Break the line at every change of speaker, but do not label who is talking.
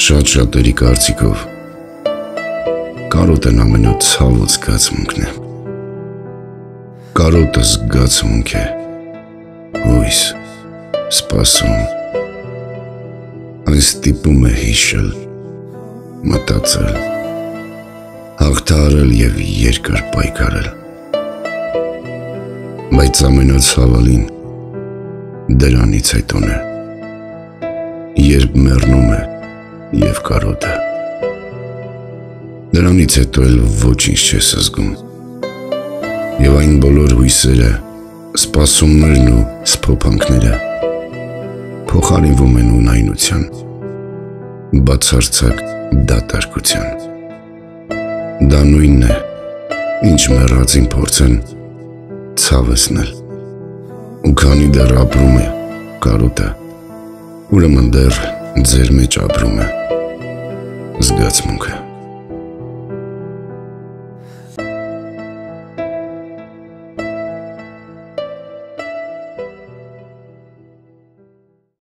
Շատ շատերի կարծիքով կարոտն ամենուր ցավոտ զգացմունքն է։ Կարոտը զգացմունք է, հույս, սպասում։ Այն ստիպում է հիշել, մտածել, հաղթահարել և երկար պայքարել։ Բայց ամենացավալին դրանից հետոն է, երբ մեռնում է և կարոտը։ Դրանից հետո էլ ոչինչ չես զգում, և այն բոլոր հույսերը, սպասումներն ու սփոփանքները փոխարինվում են ունայնության, բացարձակ դատարկության։ Դա նույնն է, ինչ մեռածին փորձեն ցավեցնել, ու քանի դեռ ապրում է կարոտը, ուրեմն դեռ ձեր մեջ ապրում է զգացմունքը։